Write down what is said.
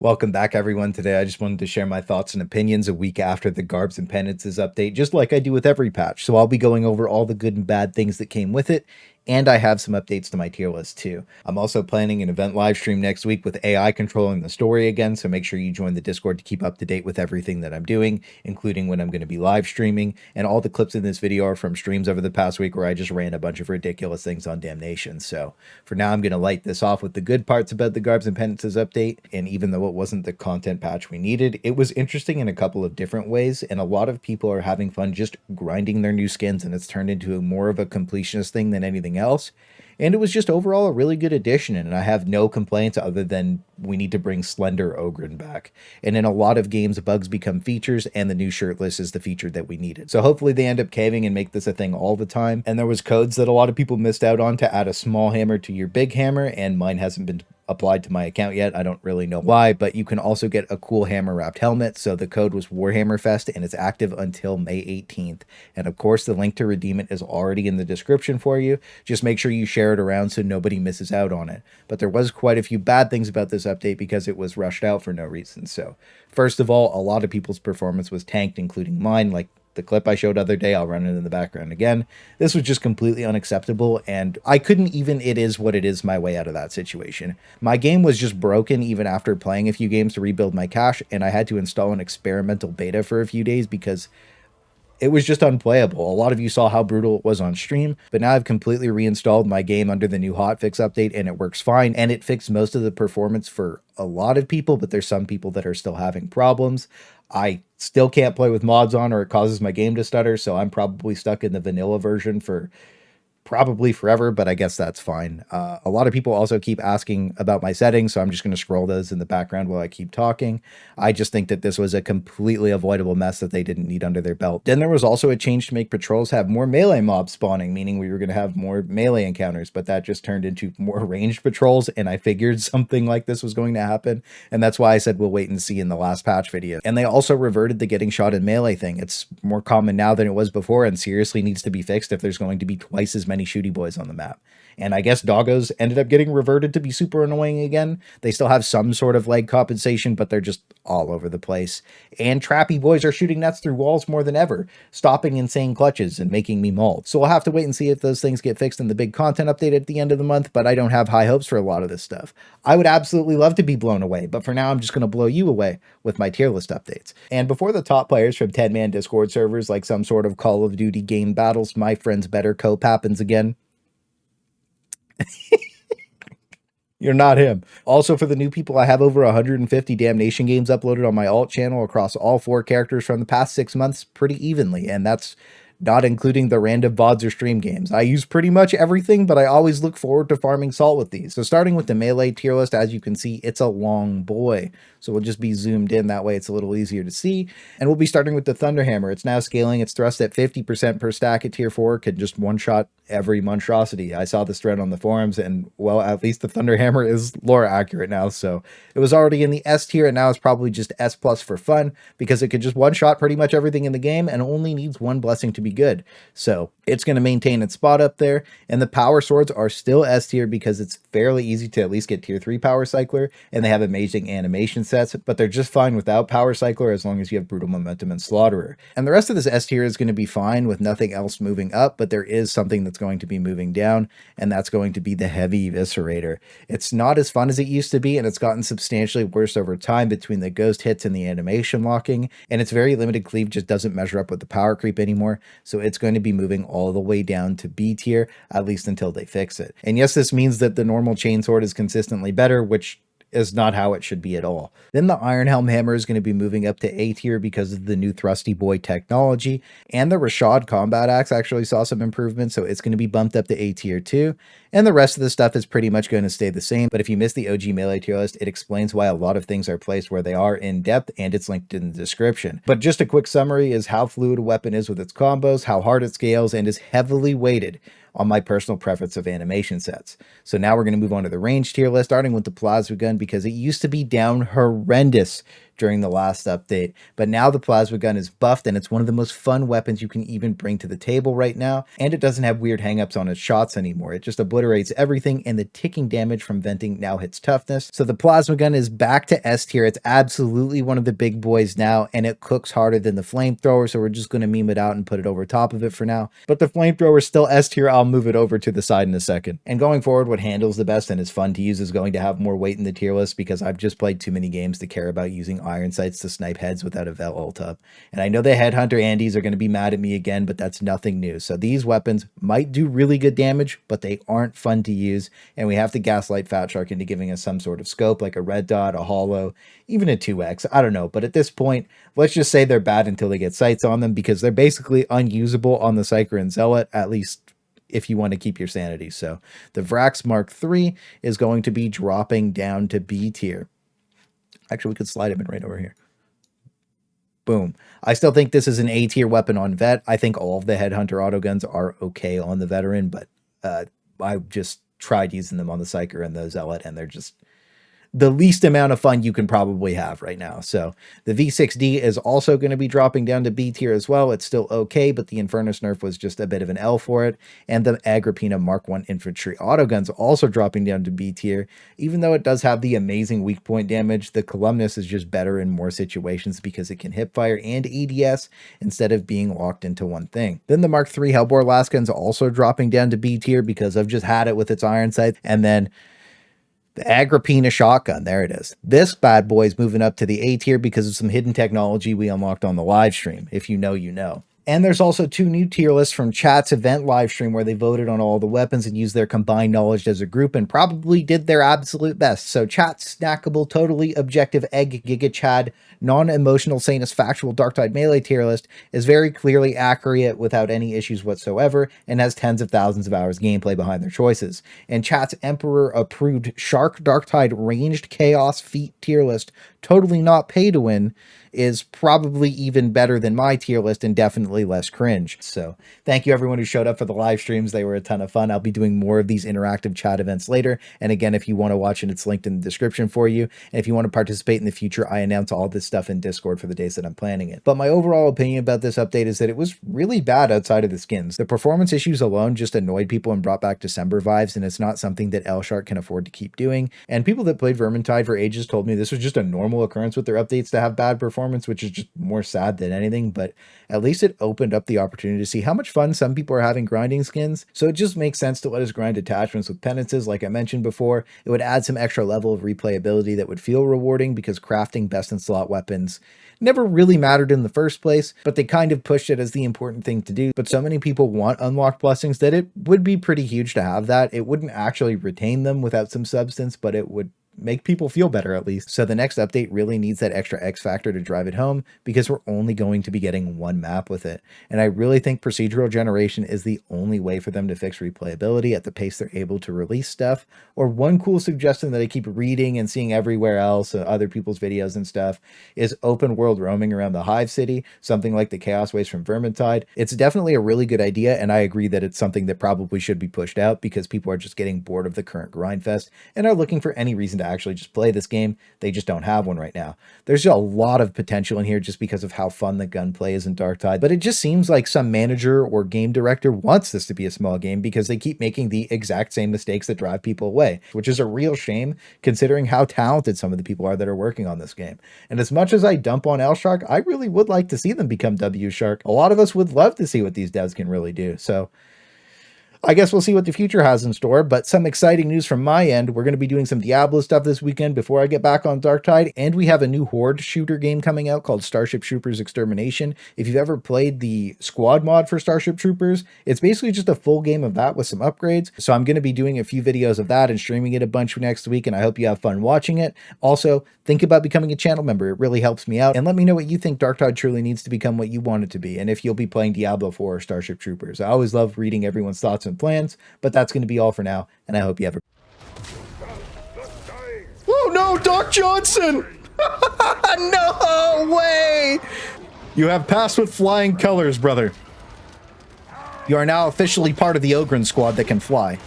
Welcome back, everyone. Today, I just wanted to share my thoughts and opinions a week after the Garbs and Penances update, just like I do with every patch. So I'll be going over all the good and bad things that came with it, and I have some updates to my tier list too. I'm also planning an event live stream next week with AI controlling the story again, so make sure you join the Discord to keep up to date with everything that I'm doing, including when I'm going to be live streaming. And all the clips in this video are from streams over the past week where I just ran a bunch of ridiculous things on Damnation. So for now, I'm going to light this off with the good parts about the Garbs and Penances update. And even though it wasn't the content patch we needed, it was interesting in a couple of different ways, and a lot of people are having fun just grinding their new skins, and it's turned into more of a completionist thing than anything else. And it was just overall a really good addition, and I have no complaints other than we need to bring Slender Ogren back. And in a lot of games, bugs become features, and the new shirtless is the feature that we needed. So hopefully they end up caving and make this a thing all the time. And there was codes that a lot of people missed out on to add a small hammer to your big hammer, and mine hasn't been applied to my account yet. I don't really know why, but you can also get a cool hammer wrapped helmet. So the code was WarhammerFest, and it's active until May 18th. And of course, the link to redeem it is already in the description for you. Just make sure you share it around so nobody misses out on it. But there was quite a few bad things about this update because it was rushed out for no reason. So first of all, a lot of people's performance was tanked, including mine. Like the clip I showed other day, I'll run it in the background again. This was just completely unacceptable, and I couldn't even it is what it is my way out of that situation. My game was just broken even after playing a few games to rebuild my cache, and I had to install an experimental beta for a few days because it was just unplayable. A lot of you saw how brutal it was on stream, but now I've completely reinstalled my game under the new hotfix update, and it works fine, and it fixed most of the performance for a lot of people, but there's some people that are still having problems. I still can't play with mods on, or it causes my game to stutter, so I'm probably stuck in the vanilla version for probably forever, but I guess that's fine. A lot of people also keep asking about my settings, so I'm just going to scroll those in the background while I keep talking. I just think that this was a completely avoidable mess that they didn't need under their belt. Then there was also a change to make patrols have more melee mobs spawning, meaning we were going to have more melee encounters, but that just turned into more ranged patrols, and I figured something like this was going to happen, and that's why I said we'll wait and see in the last patch video. And they also reverted the getting shot in melee thing. It's more common now than it was before, and seriously needs to be fixed if there's going to be twice as many shooty boys on the map. And I guess doggos ended up getting reverted to be super annoying again. They still have some sort of leg compensation, but they're just all over the place. And trappy boys are shooting nets through walls more than ever, stopping insane clutches and making me mauled. So we'll have to wait and see if those things get fixed in the big content update at the end of the month, but I don't have high hopes for a lot of this stuff. I would absolutely love to be blown away, but for now I'm just going to blow you away with my tier list updates. And before the top players from 10-man Discord servers like some sort of Call of Duty game battles, my friends better cope happens again. You're not him. Also, for the new people, I have over 150 Damnation games uploaded on my alt channel across all 4 characters from the past 6 months pretty evenly, and that's not including the random VODs or stream games. I use pretty much everything, but I always look forward to farming salt with these. So starting with the melee tier list, as you can see, it's a long boy. So we'll just be zoomed in, that way it's a little easier to see. And we'll be starting with the Thunderhammer. It's now scaling its thrust at 50% per stack at tier 4, can just one-shot every monstrosity. I saw this thread on the forums, and well, at least the Thunderhammer is lore accurate now. So it was already in the S tier, and now it's probably just S plus for fun, because it could just one-shot pretty much everything in the game and only needs one blessing to be good. So it's going to maintain its spot up there. And the power swords are still S tier because it's fairly easy to at least get tier 3 power cycler, and they have amazing animation sets, but they're just fine without power cycler as long as you have brutal momentum and slaughterer. And the rest of this S tier is going to be fine with nothing else moving up, but there is something that's going to be moving down, and that's going to be the heavy eviscerator. It's not as fun as it used to be, and it's gotten substantially worse over time between the ghost hits and the animation locking, and its very limited cleave just doesn't measure up with the power creep anymore. So it's going to be moving all the way down to B tier, at least until they fix it. And yes, this means that the normal chainsword is consistently better, which is not how it should be at all. Then the Iron Helm Hammer is going to be moving up to A tier because of the new Thrusty Boy technology, and the Rashad Combat Axe actually saw some improvements, so it's going to be bumped up to A tier too. And the rest of the stuff is pretty much going to stay the same, but if you missed the OG Melee tier list, it explains why a lot of things are placed where they are in depth, and it's linked in the description. But just a quick summary is how fluid a weapon is with its combos, how hard it scales, and is heavily weighted on my personal preference of animation sets. So now we're going to move on to the range tier list, starting with the plasma gun, because it used to be down horrendous during the last update, but now the plasma gun is buffed and it's one of the most fun weapons you can even bring to the table right now, and it doesn't have weird hangups on its shots anymore. It just obliterates everything, and the ticking damage from venting now hits toughness. So the plasma gun is back to S tier. It's absolutely one of the big boys now, and it cooks harder than the flamethrower, so we're just going to meme it out and put it over top of it for now. But the flamethrower is still S tier. I'll move it over to the side in a second. And going forward, what handles the best and is fun to use is going to have more weight in the tier list, because I've just played too many games to care about using iron sights to snipe heads without a Vel ult up. And I know the Headhunter Andes are going to be mad at me again, but that's nothing new. So these weapons might do really good damage, but they aren't fun to use, and we have to gaslight Fat Shark into giving us some sort of scope, like a red dot, a hollow, even a 2x. I don't know, but at this point, let's just say they're bad until they get sights on them, because they're basically unusable on the Psyker and Zealot, at least if you want to keep your sanity. So the Vrax Mark III is going to be dropping down to B tier. Actually, we could slide him in right over here. Boom. I still think this is an A tier weapon on vet. I think all of the Headhunter autoguns are okay on the veteran, but I just tried using them on the Psyker and the Zealot, and they're just the least amount of fun you can probably have right now. So the V6D is also going to be dropping down to B tier as well. It's still okay, but the Infernus nerf was just a bit of an L for it. And the Agrippina Mark I infantry autoguns also dropping down to B tier. Even though it does have the amazing weak point damage, the Columnus is just better in more situations because it can hip fire and EDS instead of being locked into one thing. Then the Mark III Hellbore Lasgun's also dropping down to B tier because I've just had it with its iron sight. And then the Agrippina shotgun, there it is. This bad boy is moving up to the A tier because of some hidden technology we unlocked on the live stream. If you know, you know. And there's also 2 new tier lists from Chat's event live stream where they voted on all the weapons and used their combined knowledge as a group and probably did their absolute best. So Chat's snackable, totally objective egg Giga Chad, non-emotional sanus factual Darktide melee tier list is very clearly accurate without any issues whatsoever and has tens of thousands of hours gameplay behind their choices. And Chat's Emperor approved Shark Darktide ranged chaos feat tier list, totally not pay to win, is probably even better than my tier list and definitely less cringe. So thank you everyone who showed up for the live streams. They were a ton of fun. I'll be doing more of these interactive chat events later. And again, if you want to watch it, it's linked in the description for you. And if you want to participate in the future, I announce all this stuff in Discord for the days that I'm planning it. But my overall opinion about this update is that it was really bad outside of the skins. The performance issues alone just annoyed people and brought back December vibes, and it's not something that L-Shark can afford to keep doing. And people that played Vermintide for ages told me this was just a normal occurrence with their updates to have bad performance, which is just more sad than anything, but at least it opened up the opportunity to see how much fun some people are having grinding skins. So it just makes sense to let us grind attachments with penances. Like I mentioned before, it would add some extra level of replayability that would feel rewarding, because crafting best in slot weapons never really mattered in the first place, but they kind of pushed it as the important thing to do. But so many people want unlocked blessings that it would be pretty huge to have that. It wouldn't actually retain them without some substance, but it would make people feel better at least. So the next update really needs that extra X factor to drive it home, because we're only going to be getting one map with it. And I really think procedural generation is the only way for them to fix replayability at the pace they're able to release stuff. Or one cool suggestion that I keep reading and seeing everywhere else, other people's videos and stuff, is open world roaming around the Hive City, something like the Chaos Waste from Vermintide. It's definitely a really good idea, and I agree that it's something that probably should be pushed out, because people are just getting bored of the current grindfest and are looking for any reason to actually just play this game. They just don't have one right now. There's a lot of potential in here just because of how fun the gunplay is in Darktide, but it just seems like some manager or game director wants this to be a small game, because they keep making the exact same mistakes that drive people away, which is a real shame considering how talented some of the people are that are working on this game. And as much as I dump on L-Shark, I really would like to see them become W-Shark. A lot of us would love to see what these devs can really do. So I guess we'll see what the future has in store, but some exciting news from my end. We're going to be doing some Diablo stuff this weekend before I get back on Darktide, and we have a new Horde shooter game coming out called Starship Troopers Extermination. If you've ever played the squad mod for Starship Troopers, it's basically just a full game of that with some upgrades. So I'm going to be doing a few videos of that and streaming it a bunch next week, and I hope you have fun watching it. Also, think about becoming a channel member. It really helps me out, and let me know what you think Darktide truly needs to become what you want it to be, and if you'll be playing Diablo 4 or Starship Troopers. I always love reading everyone's thoughts and plans, but that's going to be all for now, and I hope you have a... Oh no, Doc Johnson! No way! You have passed with flying colors, brother. You are now officially part of the Ogren squad that can fly.